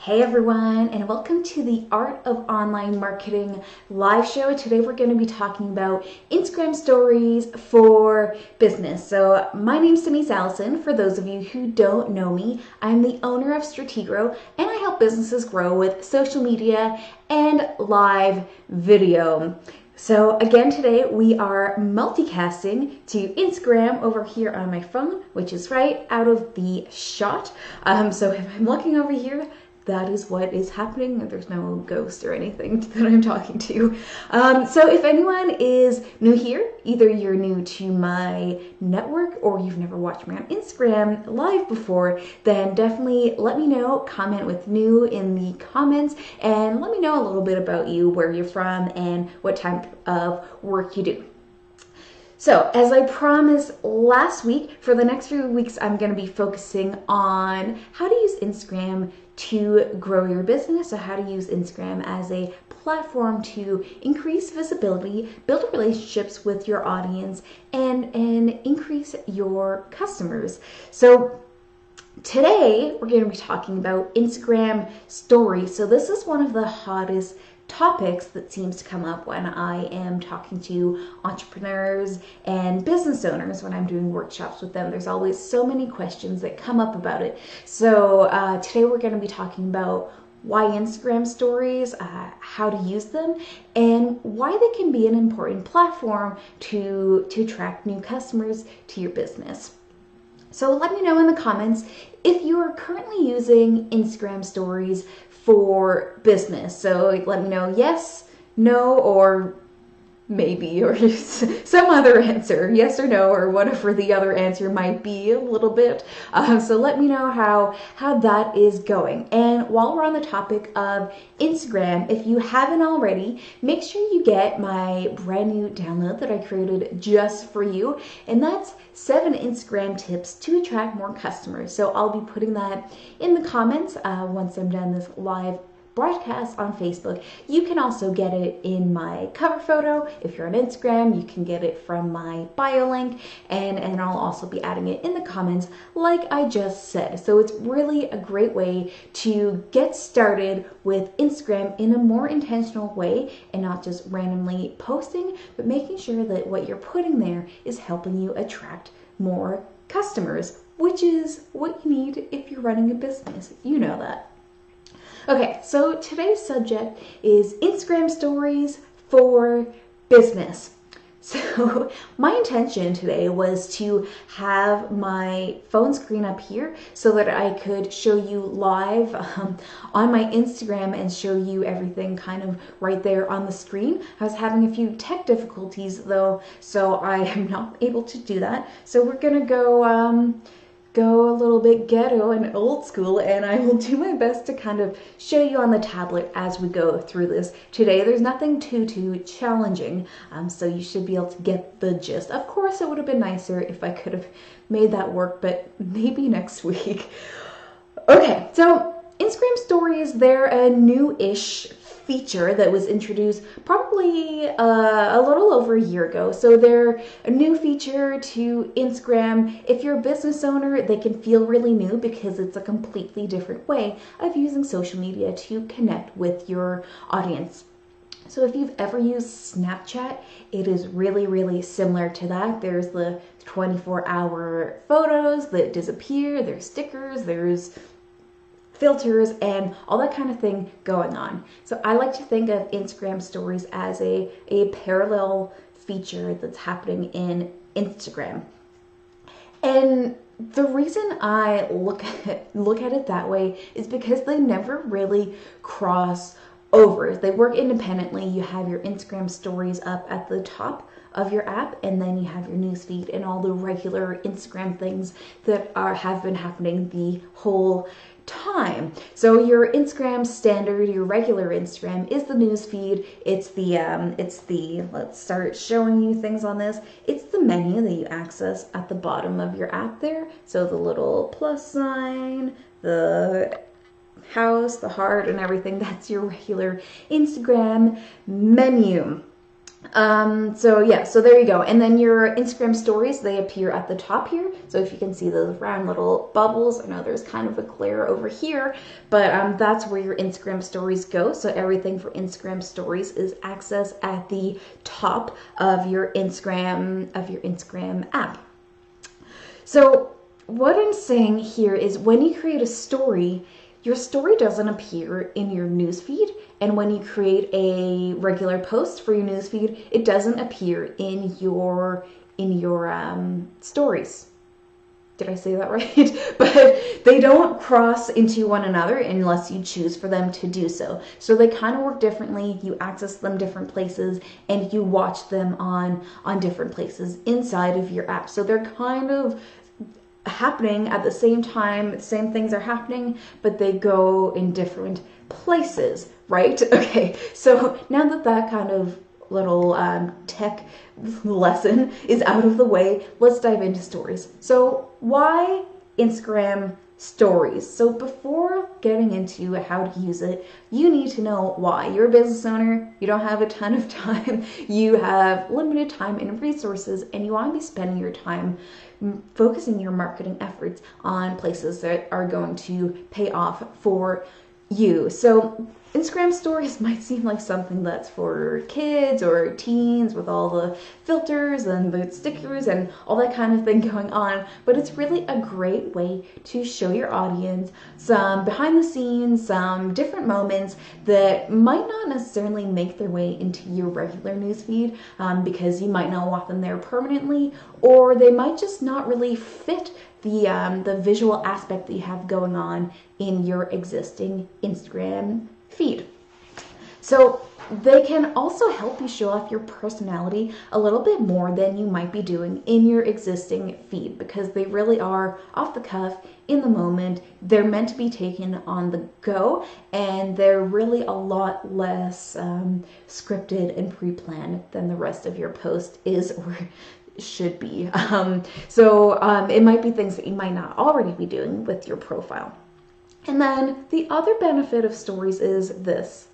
Hey everyone, and welcome to the Art of Online Marketing live show. Today we're going to be talking about Instagram stories for business. So my name's Denise Allison. For those of you who don't know me, I'm the owner of Strategro, and I help businesses grow with social media and live video. So again, today we are multicasting to Instagram over here on my phone, which is right out of the shot. So if I'm looking over here, that is what is happening. There's no ghost or anything that I'm talking to. So if anyone is new here, either you're new to my network or you've never watched me on Instagram live before, then definitely let me know. Comment with new in the comments and let me know a little bit about you, where you're from, and what type of work you do. So, as I promised last week, for the next few weeks, I'm going to be focusing on how to use Instagram to grow your business. So, how to use Instagram as a platform to increase visibility, build relationships with your audience, and increase your customers. So, today, we're going to be talking about Instagram stories. So, this is one of the hottest topics that seems to come up when I am talking to entrepreneurs and business owners when I'm doing workshops with them. There's always so many questions that come up about it. So today we're going to be talking about why Instagram stories, how to use them, and why they can be an important platform to attract new customers to your business. So let me know in the comments if you are currently using Instagram stories for business. So let me know yes, no, or maybe, or some other answer, yes or no, or whatever the other answer might be a little bit. So let me know how that is going. And while we're on the topic of Instagram, if you haven't already, make sure you get my brand new download that I created just for you. And that's 7 Instagram tips to attract more customers. So I'll be putting that in the comments once I'm done this live broadcast on Facebook. You can also get it in my cover photo. If you're on Instagram, you can get it from my bio link, and I'll also be adding it in the comments like I just said. So it's really a great way to get started with Instagram in a more intentional way and not just randomly posting, but making sure that what you're putting there is helping you attract more customers, which is what you need if you're running a business. You know that. Okay, so today's subject is Instagram stories for business. So my intention today was to have my phone screen up here so that I could show you live on my Instagram and show you everything kind of right there on the screen. I was having a few tech difficulties though, so I am not able to do that. So we're gonna go a little bit ghetto and old school, and I will do my best to kind of show you on the tablet as we go through this today. There's nothing too challenging, so you should be able to get the gist. Of course, it would have been nicer if I could have made that work, but maybe next week. Okay, so Instagram stories, they're a new-ish feature that was introduced probably a little over a year ago. So they're a new feature to Instagram. If you're a business owner, they can feel really new because it's a completely different way of using social media to connect with your audience. So if you've ever used Snapchat, it is really similar to that. There's the 24-hour photos that disappear, there's stickers, there's filters, and all that kind of thing going on. So I like to think of Instagram stories as a parallel feature that's happening in Instagram. And the reason I look at it that way is because they never really cross over. They work independently. You have your Instagram stories up at the top of your app, and then you have your newsfeed and all the regular Instagram things that have been happening the whole time. So your Instagram standard, your regular Instagram, is the newsfeed. It's the let's start showing you things on this. It's the menu that you access at the bottom of your app there. So the little plus sign, the house, the heart, and everything. That's your regular Instagram menu. So yeah, so there you go. And then your Instagram stories, they appear at the top here. So if you can see those round little bubbles, I know there's kind of a glare over here, but that's where your Instagram stories go. So everything for Instagram stories is accessed at the top of your Instagram app. So what I'm saying here is when you create a story, your story doesn't appear in your newsfeed, and when you create a regular post for your newsfeed, it doesn't appear in your stories. Did I say that right? But they don't cross into one another unless you choose for them to do so. So they kind of work differently. You access them different places, and you watch them on different places inside of your app. So they're kind of happening at the same time, the same things are happening, but they go in different places, right? Okay, so now that kind of little tech lesson is out of the way, let's dive into stories. So why Instagram stories? So before getting into how to use it, you need to know why. You're a business owner, you don't have a ton of time, you have limited time and resources, and you want to be spending your time focusing your marketing efforts on places that are going to pay off for you. So Instagram stories might seem like something that's for kids or teens with all the filters and the stickers and all that kind of thing going on, but it's really a great way to show your audience some behind the scenes, some different moments that might not necessarily make their way into your regular newsfeed because you might not want them there permanently, or they might just not really fit the visual aspect that you have going on in your existing Instagram feed. So they can also help you show off your personality a little bit more than you might be doing in your existing feed, because they really are off the cuff, in the moment. They're meant to be taken on the go, and they're really a lot less scripted and pre-planned than the rest of your post is or should be. It might be things that you might not already be doing with your profile. And then the other benefit of stories is this: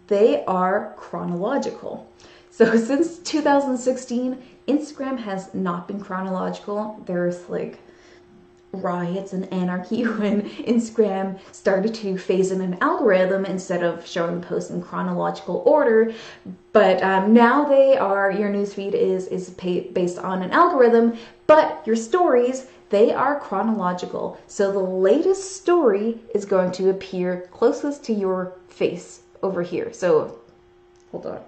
they are chronological. So since 2016, Instagram has not been chronological. There's like riots and anarchy when Instagram started to phase in an algorithm instead of showing the posts in chronological order. But now your newsfeed is based on an algorithm, but your stories, they are chronological. So the latest story is going to appear closest to your face over here. So hold on.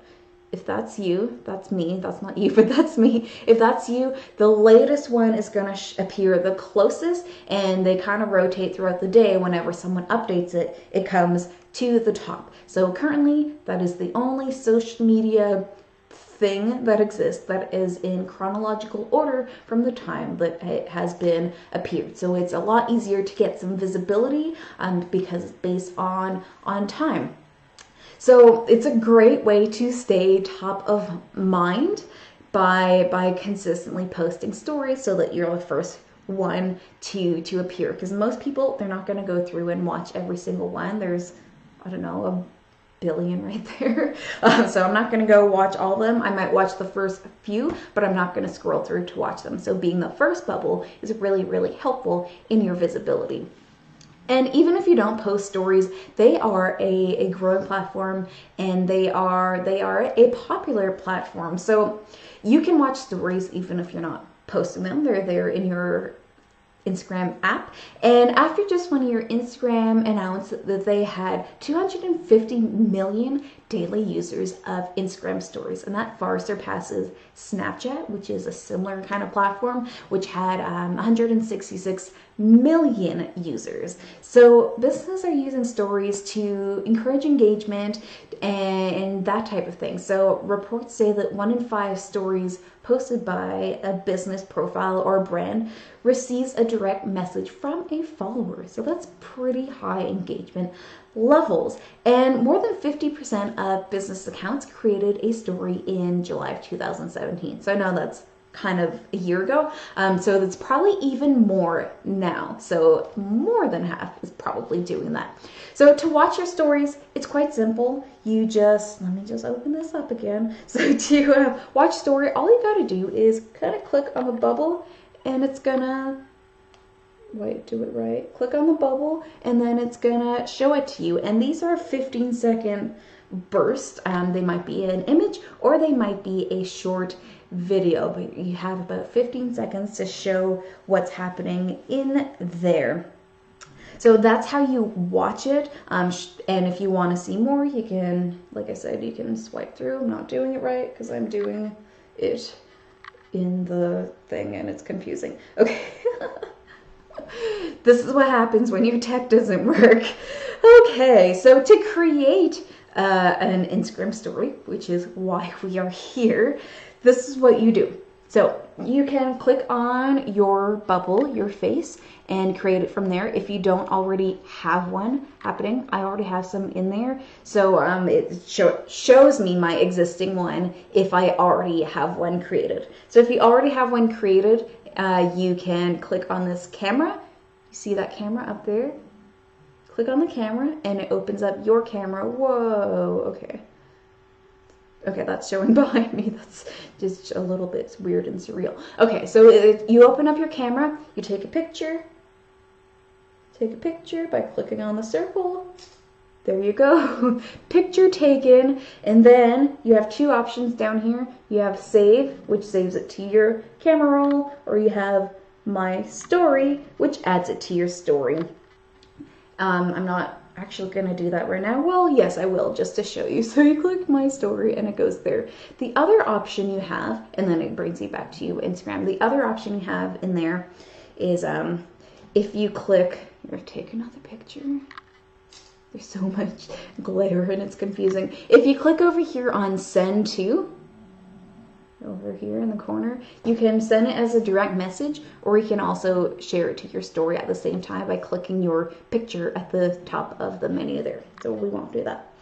If that's you, that's me. That's not you, but that's me. If that's you, the latest one is going to appear the closest, and they kind of rotate throughout the day. Whenever someone updates it, it comes to the top. So currently, that is the only social media thing that exists that is in chronological order from the time that it has been appeared. So it's a lot easier to get some visibility because it's based on time. So it's a great way to stay top of mind by consistently posting stories so that you're the first one to appear. Because most people, they're not going to go through and watch every single one. There's, I don't know, a billion right there. So I'm not going to go watch all of them. I might watch the first few, but I'm not going to scroll through to watch them. So being the first bubble is really, really helpful in your visibility. And even if you don't post stories, they are a growing platform, and they are a popular platform. So you can watch stories even if you're not posting them. They're there in your Instagram app. And after just one year, Instagram announced that they had 250 million daily users of Instagram stories, and that far surpasses Snapchat, which is a similar kind of platform, which had 166 million users. So businesses are using stories to encourage engagement and that type of thing. So reports say that 1 in 5 stories posted by a business profile or brand receives a direct message from a follower. So that's pretty high engagement levels. And more than 50% of business accounts created a story in July of 2017. So I know that's kind of a year ago. So it's probably even more now. So more than half is probably doing that. So to watch your stories, it's quite simple. You just, let me just open this up again. So to watch story, all you gotta do is kind of click on the bubble and it's gonna, wait, do it right. Click on the bubble and then it's gonna show it to you. And these are 15-second bursts. They might be an image or they might be a short video, but you have about 15 seconds to show what's happening in there. So that's how you watch it. And if you want to see more, you can, like I said, you can swipe through. I'm not doing it right because I'm doing it in the thing and it's confusing. Okay. This is what happens when your tech doesn't work. Okay, so to create an Instagram story, which is why we are here, this is what you do. So you can click on your bubble, your face, and create it from there. If you don't already have one happening, I already have some in there. So it shows me my existing one if I already have one created. So if you already have one created, you can click on this camera. You see that camera up there? Click on the camera and it opens up your camera. Whoa, okay. Okay, that's showing behind me. That's just a little bit weird and surreal. Okay, so you open up your camera, you take a picture. Take a picture by clicking on the circle. There you go. Picture taken. And then you have two options down here. You have save, which saves it to your camera roll, or you have my story, which adds it to your story. I'm not actually going to do that right now. Well, yes, I will, just to show you. So you click my story and it goes there. The other option you have, and then it brings you back to Instagram. The other option you have in there is if you click, here, take another picture. There's so much glare and it's confusing. If you click over here on send to, over here in the corner, you can send it as a direct message, or you can also share it to your story at the same time by clicking your picture at the top of the menu there. So we won't do that.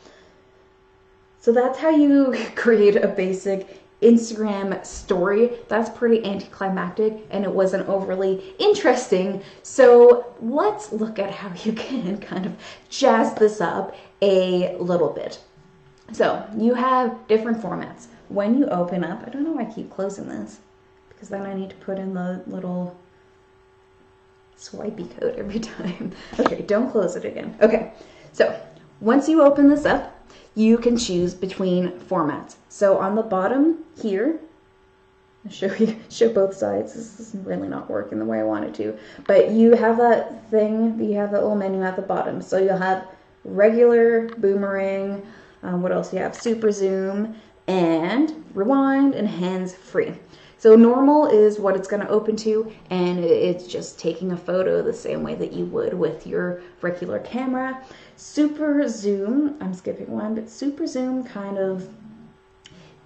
So that's how you create a basic Instagram story. That's pretty anticlimactic and it wasn't overly interesting. So let's look at how you can kind of jazz this up a little bit. So you have different formats. When you open up, I don't know why I keep closing this, because then I need to put in the little swipey code every time. Okay, don't close it again. Okay, so once you open this up, you can choose between formats. So on the bottom here, I'll show both sides. This is really not working the way I want it to, but you have that thing, you have that little menu at the bottom. So you'll have regular, boomerang, what else you have? Super zoom, and rewind, and hands-free. So normal is what it's going to open to, and it's just taking a photo the same way that you would with your regular camera. Super zoom, I'm skipping one, but super zoom kind of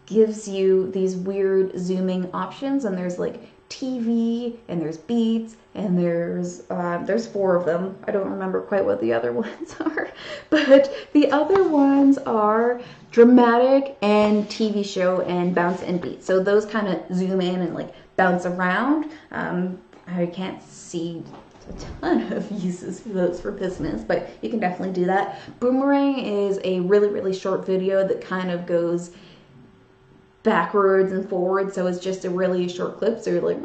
gives you these weird zooming options, and there's like TV, and there's beats, and there's 4 of them. I don't remember quite what the other ones are, but the other ones are dramatic and TV show and bounce and beat. So those kind of zoom in and like bounce around. I can't see a ton of uses for those for business, but you can definitely do that. Boomerang is a really, really short video that kind of goes backwards and forwards, so it's just a really short clip, so you're like,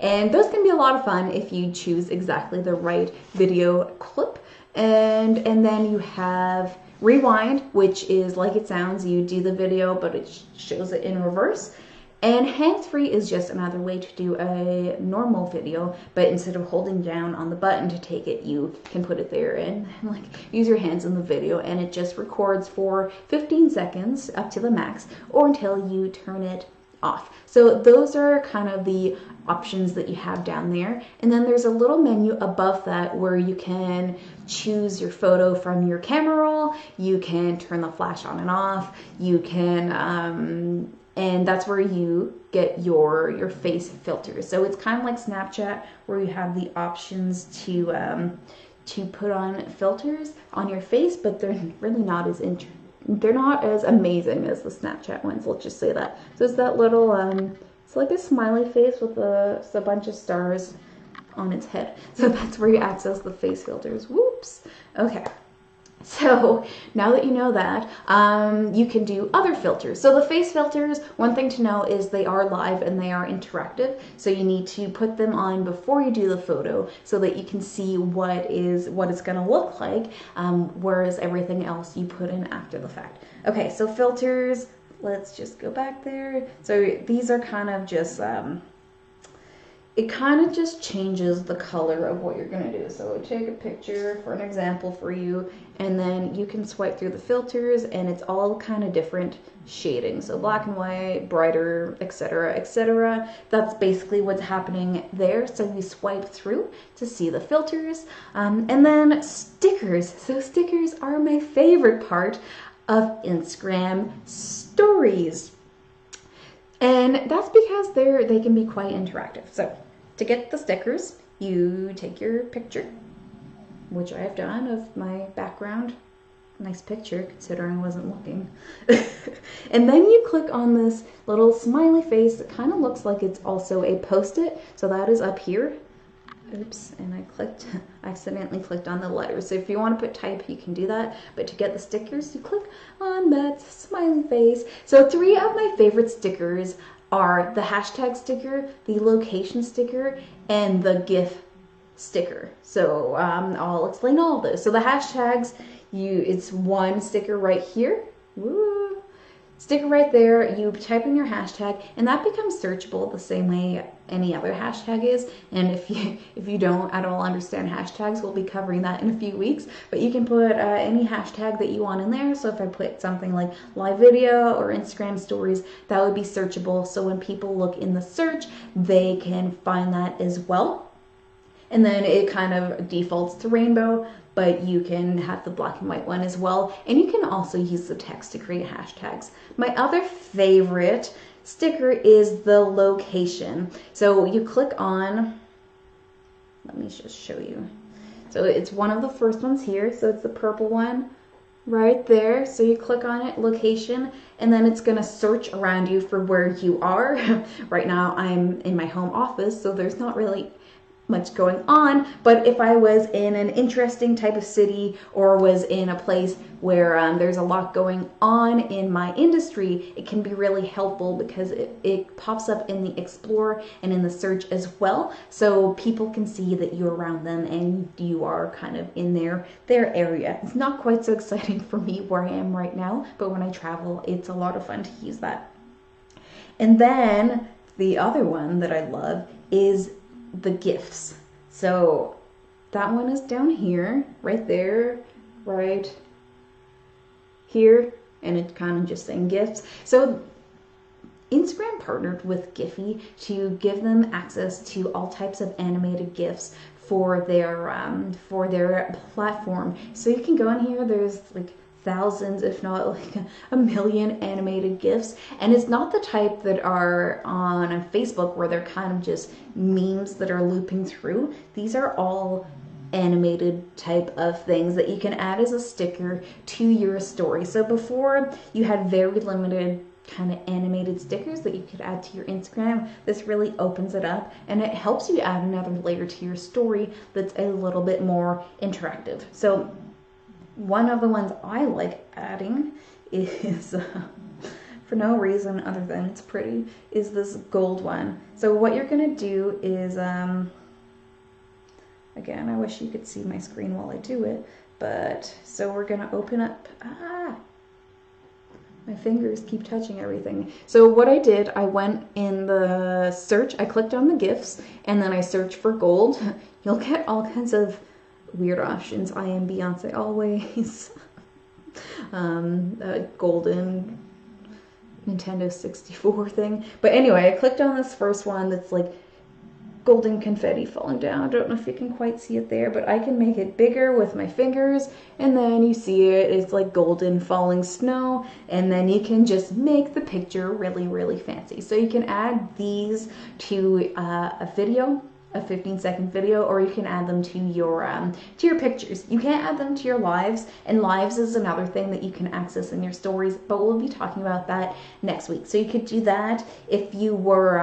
and those can be a lot of fun if you choose exactly the right video clip. And then you have rewind, which is like it sounds, you do the video but it shows it in reverse. And hands-free is just another way to do a normal video, but instead of holding down on the button to take it, you can put it there and like use your hands in the video, and it just records for 15 seconds up to the max, or until you turn it off. So those are kind of the options that you have down there. And then there's a little menu above that where you can choose your photo from your camera roll, you can turn the flash on and off, you can and that's where you get your face filters. So it's kind of like Snapchat, where you have the options to put on filters on your face, but they're really not as they're not as amazing as the Snapchat ones. Let's just say that. So it's that little It's like a smiley face with a bunch of stars on its head. So that's where you access the face filters. Whoops. Okay. So now that you know that, you can do other filters. So the face filters, one thing to know is they are live and they are interactive. So you need to put them on before you do the photo so that you can see what it's going to look like, whereas everything else you put in after the fact. Okay, so filters, let's just go back there. So these are kind of just, it kind of just changes the color of what you're going to do. So take a picture for an example for you, and then you can swipe through the filters and it's all kind of different shading. So black and white, brighter, etc., etc. That's basically what's happening there. So you swipe through to see the filters. And then stickers. So stickers are my favorite part of Instagram stories. And that's because they can be quite interactive. So to get the stickers, you take your picture, which I have done of my background. Nice picture considering I wasn't looking. And then you click on this little smiley face that kind of looks like it's also a post-it. So that is up here. Oops, and I accidentally clicked on the letters. So if you want to put type, you can do that. But to get the stickers, you click on that smiley face. So 3 of my favorite stickers are the hashtag sticker, the location sticker, and the GIF sticker. So I'll explain all of those. So the hashtags, it's one sticker right here. Woo. Sticker right there, you type in your hashtag, and that becomes searchable the same way any other hashtag is. And if you don't at all understand hashtags, we'll be covering that in a few weeks. But you can put any hashtag that you want in there. So if I put something like live video or Instagram stories, that would be searchable. So when people look in the search, they can find that as well. And then it kind of defaults to rainbow, but you can have the black and white one as well. And you can also use the text to create hashtags. My other favorite sticker is the location. So you click on, let me just show you. So it's one of the first ones here. So it's the purple one right there. So you click on it, location, and then it's gonna search around you for where you are. Right now I'm in my home office, so there's not really much going on, but if I was in an interesting type of city or was in a place where there's a lot going on in my industry, it can be really helpful because it pops up in the Explore and in the search as well, so people can see that you're around them and you are kind of in their area. It's not quite so exciting for me where I am right now, but when I travel, it's a lot of fun to use that. And then the other one that I love is the GIFs. So that one is down here, right there, right here, and it's kind of just saying GIFs. So Instagram partnered with Giphy to give them access to all types of animated GIFs for their platform. So you can go in here, there's like thousands, if not like a million animated GIFs. And it's not the type that are on Facebook where they're kind of just memes that are looping through. These are all animated type of things that you can add as a sticker to your story. So before you had very limited kind of animated stickers that you could add to your Instagram. This really opens it up and it helps you add another layer to your story that's a little bit more interactive. So one of the ones I like adding is, for no reason other than it's pretty, is this gold one. So what you're going to do is, again, I wish you could see my screen while I do it, but so we're going to open up, my fingers keep touching everything. So what I did, I went in the search, I clicked on the GIFs, and then I searched for gold. You'll get all kinds of weird options. I am Beyonce always. Golden Nintendo 64 thing. But anyway, I clicked on this first one that's like golden confetti falling down. I don't know if you can quite see it there, but I can make it bigger with my fingers, and then you see it, it's like golden falling snow, and then you can just make the picture really, really fancy. So you can add these to a video a 15-second video, or you can add them to your pictures. You can't add them to your lives, and lives is another thing that you can access in your stories, but we'll be talking about that next week. So you could do that if you were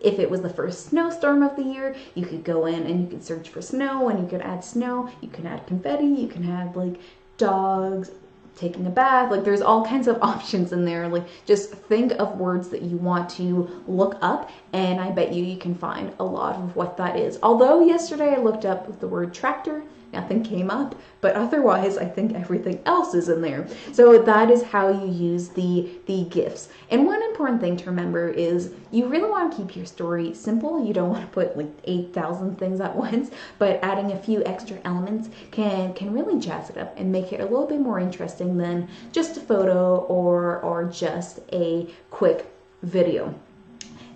if it was the first snowstorm of the year. You could go in and you could search for snow, and you could add snow, you can add confetti, you can add like dogs taking a bath. Like, there's all kinds of options in there. Like, just think of words that you want to look up, and I bet you can find a lot of what that is. Although yesterday I looked up the word tractor, nothing came up, but otherwise I think everything else is in there. So that is how you use the GIFs. And one important thing to remember is you really want to keep your story simple. You don't want to put like 8,000 things at once, but adding a few extra elements can really jazz it up and make it a little bit more interesting than just a photo or just a quick video.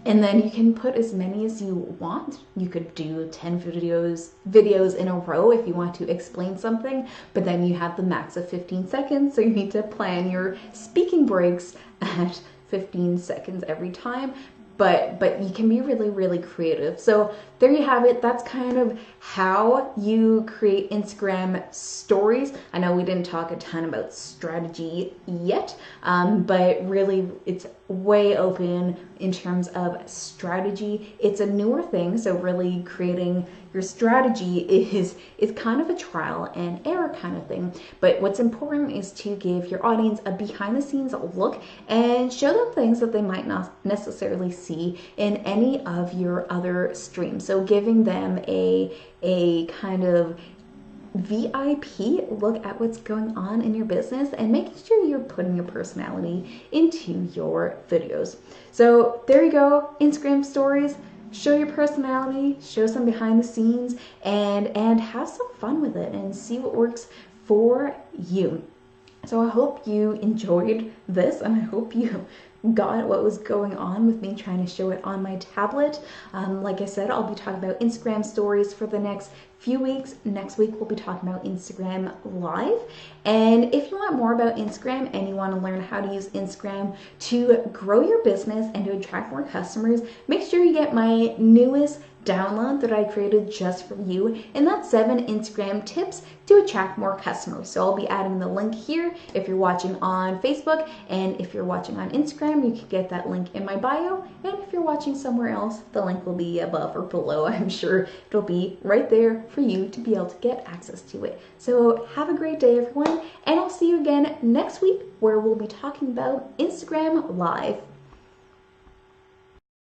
And then you can put as many as you want. You could do 10 videos in a row if you want to explain something, but then you have the max of 15 seconds, so you need to plan your speaking breaks at 15 seconds every time. But you can be really, really creative. So there you have it. That's kind of how you create Instagram stories. I know we didn't talk a ton about strategy yet, but really it's way open in terms of strategy. It's a newer thing, so really creating your strategy is kind of a trial and error kind of thing. But what's important is to give your audience a behind the scenes look and show them things that they might not necessarily see in any of your other streams. So giving them a kind of VIP look at what's going on in your business and making sure you're putting your personality into your videos. So there you go, Instagram stories. Show your personality, show some behind the scenes, and have some fun with it and see what works for you. So I hope you enjoyed this, and I hope you got what was going on with me trying to show it on my tablet. Like I said, I'll be talking about Instagram stories for the next few weeks. Next week we'll be talking about Instagram Live. And if you want more about Instagram and you want to learn how to use Instagram to grow your business and to attract more customers, make sure you get my newest download that I created just for you, and that's 7 Instagram tips to attract more customers. So I'll be adding the link here if you're watching on Facebook, and if you're watching on Instagram, you can get that link in my bio, and if you're watching somewhere else, the link will be above or below. I'm sure it'll be right there for you to be able to get access to it. So have a great day, everyone, and I'll see you again next week where we'll be talking about Instagram Live.